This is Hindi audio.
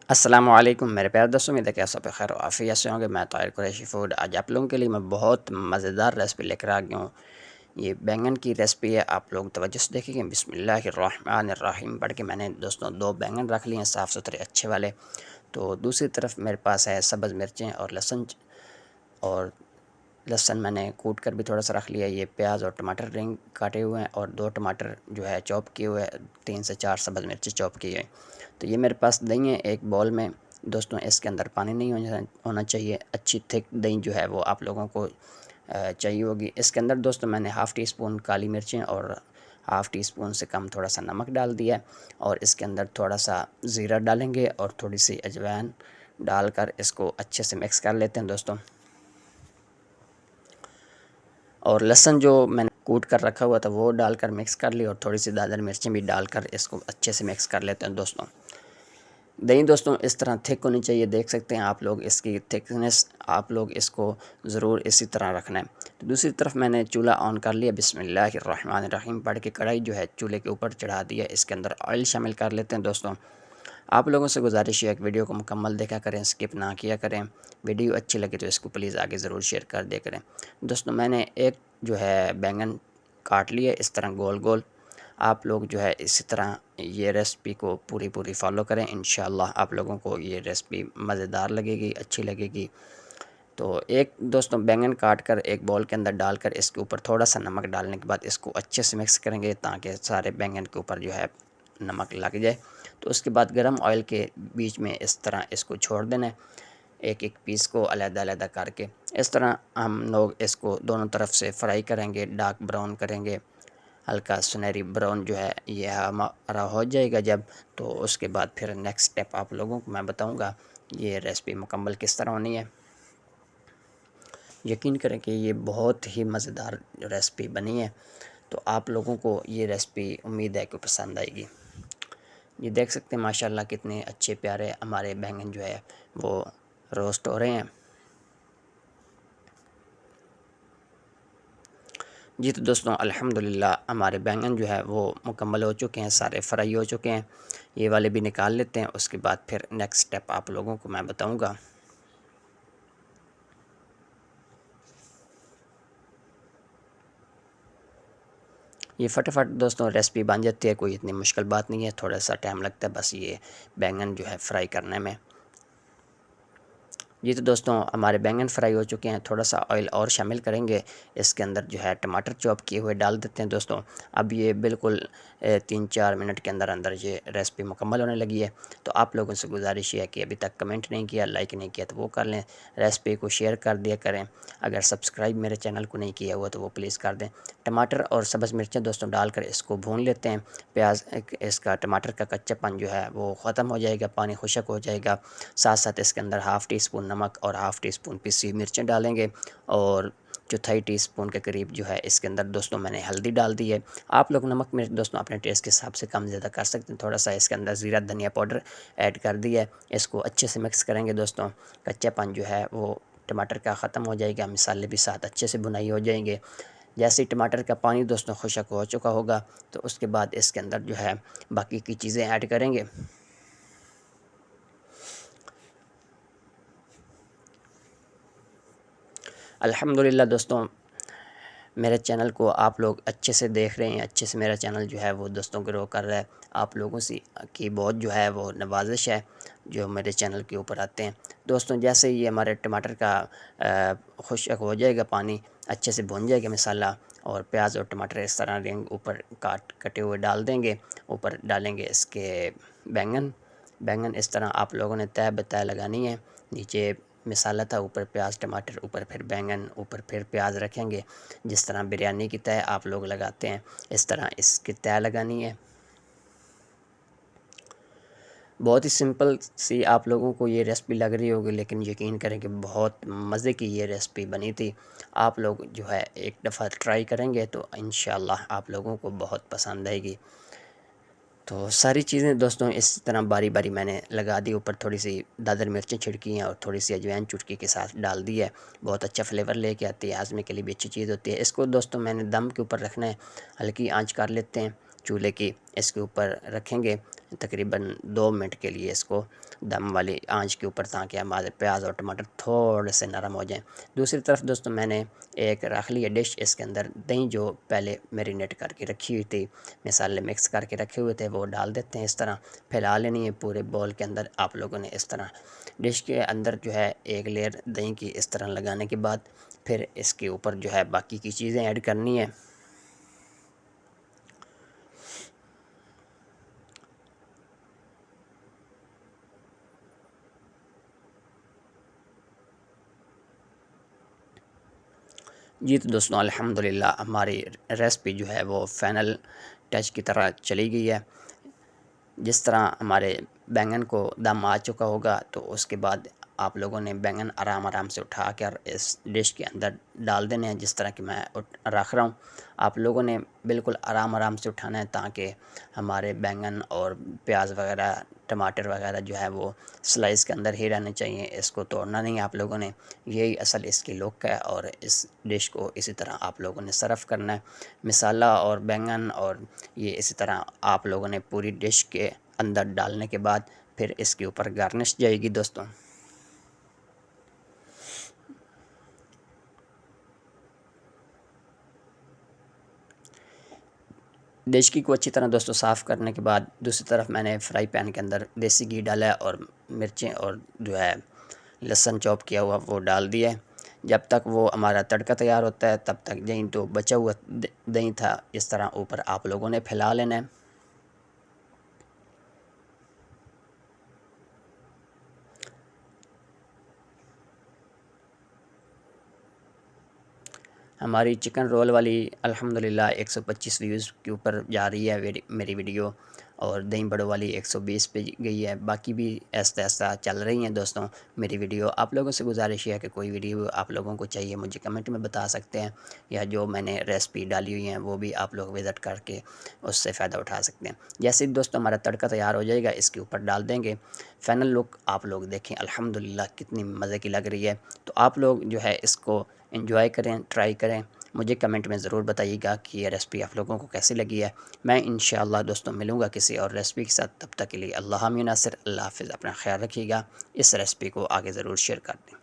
अस्सलामुअलैकुम मेरे प्यारे दोस्तों, उम्मीद है कि आप सब खैर आफियत से होंगे। मैं ताहिर कुरैशी फूड आज आप लोगों के लिए मैं बहुत मज़ेदार रेसिपी लेकर आ गया हूँ। ये बैंगन की रेसिपी है, आप लोग तवज्जो से देखेंगे। बिस्मिल्लाहिर्रहमानिर्रहीम पढ़ के मैंने दोस्तों 2 बैंगन रख लिए हैं साफ़ सुथरे अच्छे वाले। तो दूसरी तरफ मेरे पास है सब्ज़ मिर्चें और लहसुन मैंने कूट कर भी थोड़ा सा रख लिया। ये प्याज और टमाटर रिंग काटे हुए हैं और 2 टमाटर जो है चॉप किए हुए हैं, 3 से 4 सब्ज़ मिर्ची चॉप की है। तो ये मेरे पास दही है एक बॉल में दोस्तों। इसके अंदर पानी नहीं होना चाहिए। अच्छी थिक दही जो है वो आप लोगों को चाहिए होगी। इसके अंदर दोस्तों मैंने हाफ़ टी स्पून काली मिर्चें और हाफ़ टी स्पून से कम थोड़ा सा नमक डाल दिया है। और इसके अंदर थोड़ा सा ज़ीरा डालेंगे और थोड़ी सी अजवाइन डालकर इसको अच्छे से मिक्स कर लेते हैं दोस्तों। और लहसुन जो मैंने कूट कर रखा हुआ था वो डालकर मिक्स कर ली और थोड़ी सी दादर मिर्चें भी डालकर इसको अच्छे से मिक्स कर लेते हैं दोस्तों। दही दोस्तों इस तरह थिक होनी चाहिए, देख सकते हैं आप लोग इसकी थिकनेस, आप लोग इसको ज़रूर इसी तरह रखना है। तो दूसरी तरफ मैंने चूल्हा ऑन कर लिया। बिस्मिल्लाहिर्रहमानिर्रहीम पढ़ के कढ़ाई जो है चूल्हे के ऊपर चढ़ा दिया। इसके अंदर ऑयल शामिल कर लेते हैं दोस्तों। आप लोगों से गुजारिश है कि वीडियो को मुकम्मल देखा करें, स्किप ना किया करें। वीडियो अच्छी लगे तो इसको प्लीज़ आगे ज़रूर शेयर कर दिया करें दोस्तों। मैंने एक जो है बैंगन काट लिए इस तरह गोल गोल। आप लोग जो है इसी तरह ये रेसिपी को पूरी फॉलो करें। इंशाअल्लाह आप लोगों को ये रेसिपी मज़ेदार लगेगी, अच्छी लगेगी। तो एक दोस्तों बैंगन काट कर एक बाउल के अंदर डालकर इसके ऊपर थोड़ा सा नमक डालने के बाद इसको अच्छे से मिक्स करेंगे ताकि सारे बैंगन के ऊपर जो है नमक लग जाए। तो उसके बाद गरम ऑयल के बीच में इस तरह इसको छोड़ देना है, एक एक पीस को अलग-अलग करके। इस तरह हम लोग इसको दोनों तरफ से फ्राई करेंगे, डार्क ब्राउन करेंगे। हल्का सुनहरी ब्राउन जो है ये हमारा हो जाएगा जब, तो उसके बाद फिर नेक्स्ट स्टेप आप लोगों को मैं बताऊंगा ये रेसिपी मुकम्मल किस तरह होनी है। यकीन करें कि ये बहुत ही मज़ेदार रेसिपी बनी है। तो आप लोगों को ये रेसिपी उम्मीद है कि पसंद आएगी। ये देख सकते हैं माशाल्लाह कितने अच्छे प्यारे हमारे बैंगन जो है वो रोस्ट हो रहे हैं। जी तो दोस्तों अल्हम्दुलिल्लाह हमारे बैंगन जो है वो मुकम्मल हो चुके हैं, सारे फ्राई हो चुके हैं। ये वाले भी निकाल लेते हैं, उसके बाद फिर नेक्स्ट स्टेप आप लोगों को मैं बताऊंगा। ये फटाफट दोस्तों रेसिपी बन जाती है, कोई इतनी मुश्किल बात नहीं है, थोड़ा सा टाइम लगता है बस ये बैंगन जो है फ्राई करने में। जी तो दोस्तों हमारे बैंगन फ्राई हो चुके हैं। थोड़ा सा ऑयल और शामिल करेंगे, इसके अंदर जो है टमाटर चॉप किए हुए डाल देते हैं दोस्तों। अब ये बिल्कुल 3-4 मिनट के अंदर अंदर ये रेसिपी मुकम्मल होने लगी है। तो आप लोगों से गुजारिश है कि अभी तक कमेंट नहीं किया, लाइक नहीं किया तो वो कर लें, रेसिपी को शेयर कर दिया करें। अगर सब्सक्राइब मेरे चैनल को नहीं किया हुआ तो वो प्लीज़ कर दें। टमाटर और सब्ज़ मिर्चें दोस्तों डालकर इसको भून लेते हैं। प्याज इसका टमाटर का कच्चापन जो है वो ख़त्म हो जाएगा, पानी खुशक हो जाएगा। साथ साथ इसके अंदर हाफ़ टी स्पून नमक और हाफ़ टी स्पून पिसी मिर्चें डालेंगे और चौथाई टीस्पून के करीब जो है इसके अंदर दोस्तों मैंने हल्दी डाल दी है। आप लोग नमक मिर्च दोस्तों अपने टेस्ट के हिसाब से कम ज़्यादा कर सकते हैं। थोड़ा सा इसके अंदर ज़ीरा धनिया पाउडर ऐड कर दिया है। इसको अच्छे से मिक्स करेंगे दोस्तों। कच्चापन जो है वो टमाटर का ख़त्म हो जाएगा, मसाले भी साथ अच्छे से भुनाई हो जाएंगे। जैसे ही टमाटर का पानी दोस्तों खुशक हो चुका होगा तो उसके बाद इसके अंदर जो है बाकी की चीज़ें ऐड करेंगे। अल्हम्दुलिल्लाह दोस्तों मेरे चैनल को आप लोग अच्छे से देख रहे हैं, अच्छे से मेरा चैनल जो है वो दोस्तों ग्रो कर रहा है। आप लोगों से की बहुत जो है वो नवाजिश है जो मेरे चैनल के ऊपर आते हैं दोस्तों। जैसे ही हमारे टमाटर का खुशक हो जाएगा, पानी अच्छे से भुन जाएगा मसाला, और प्याज और टमाटर इस तरह रिंग ऊपर कटे हुए डाल देंगे। ऊपर डालेंगे इसके बैंगन इस तरह आप लोगों ने तय बतय लगानी है। नीचे मसाला था, ऊपर प्याज टमाटर, ऊपर फिर बैंगन, ऊपर फिर प्याज रखेंगे। जिस तरह बिरयानी की तय आप लोग लगाते हैं इस तरह इसकी तय लगानी है। बहुत ही सिंपल सी आप लोगों को ये रेसिपी लग रही होगी, लेकिन यकीन करें कि बहुत मज़े की ये रेसिपी बनी थी। आप लोग जो है एक दफ़ा ट्राई करेंगे तो इंशाअल्लाह आप लोगों को बहुत पसंद आएगी। तो सारी चीज़ें दोस्तों इस तरह बारी बारी मैंने लगा दी। ऊपर थोड़ी सी दादर मिर्चें छिड़की हैं और थोड़ी सी अजवाइन चुटकी के साथ डाल दी है। बहुत अच्छा फ्लेवर लेके आती है, हाज़मे के लिए भी अच्छी चीज़ होती है। इसको दोस्तों मैंने दम के ऊपर रखना है, हल्की आंच कर लेते हैं। चूल्हे की इसके ऊपर रखेंगे तकरीबन 2 मिनट के लिए इसको दम वाली आंच के ऊपर, ताकि हमारे प्याज और टमाटर थोड़े से नरम हो जाएं। दूसरी तरफ दोस्तों मैंने एक रख ली है डिश, इसके अंदर दही जो पहले मैरिनेट करके रखी हुई थी, मसाले मिक्स करके रखे हुए थे, वो डाल देते हैं। इस तरह फैला लेनी है पूरे बॉल के अंदर। आप लोगों ने इस तरह डिश के अंदर जो है एक लेयर दही की इस तरह लगाने के बाद फिर इसके ऊपर जो है बाकी की चीज़ें ऐड करनी है। जी तो दोस्तों अल्हम्दुलिल्लाह हमारी रेसिपी जो है वो फ़ाइनल टच की तरह चली गई है। जिस तरह हमारे बैंगन को दम आ चुका होगा तो उसके बाद आप लोगों ने बैंगन आराम आराम से उठा कर इस डिश के अंदर डाल देने हैं, जिस तरह कि मैं रख रहा हूँ। आप लोगों ने बिल्कुल आराम आराम से उठाना है, ताकि हमारे बैंगन और प्याज वगैरह टमाटर वगैरह जो है वो स्लाइस के अंदर ही रहने चाहिए, इसको तोड़ना नहीं है आप लोगों ने। यही असल इसकी लुक है, और इस डिश को इसी तरह आप लोगों ने सर्व करना है। मसाला और बैंगन और ये इसी तरह आप लोगों ने पूरी डिश के अंदर डालने के बाद फिर इसके ऊपर गार्निश जाएगी दोस्तों। डिश की को अच्छी तरह दोस्तों साफ़ करने के बाद दूसरी तरफ मैंने फ्राई पैन के अंदर देसी घी डाला है, और मिर्चें और जो है लहसुन चॉप किया हुआ वो डाल दिया है। जब तक वो हमारा तड़का तैयार होता है तब तक दही तो बचा हुआ दही था, इस तरह ऊपर आप लोगों ने फैला लेना है। हमारी चिकन रोल वाली अल्हम्दुलिल्लाह 125 व्यूज़ के ऊपर जा रही है मेरी वीडियो, और दही बड़ों वाली 120 पे गई है। बाकी भी ऐसा ऐसा चल रही हैं दोस्तों मेरी वीडियो। आप लोगों से गुजारिश है कि कोई वीडियो आप लोगों को चाहिए मुझे कमेंट में बता सकते हैं, या जो मैंने रेसिपी डाली हुई हैं वो भी आप लोग विज़िट करके उससे फ़ायदा उठा सकते हैं। जैसे ही दोस्तों हमारा तड़का तैयार हो जाएगा इसके ऊपर डाल देंगे। फ़ाइनल लुक आप लोग देखें अल्हम्दुलिल्लाह कितनी मज़े की लग रही है। तो आप लोग जो है इसको एंजॉय करें, ट्राई करें। मुझे कमेंट में ज़रूर बताइएगा कि ये रेसिपी आप लोगों को कैसी लगी है। मैं इंशाअल्लाह दोस्तों मिलूँगा किसी और रेसिपी के साथ, तब तक के लिए अल्लाह हामिया नासिर, अल्लाह हाफ़िज़। अपना ख़्याल रखिएगा। इस रेसिपी को आगे ज़रूर शेयर कर दें।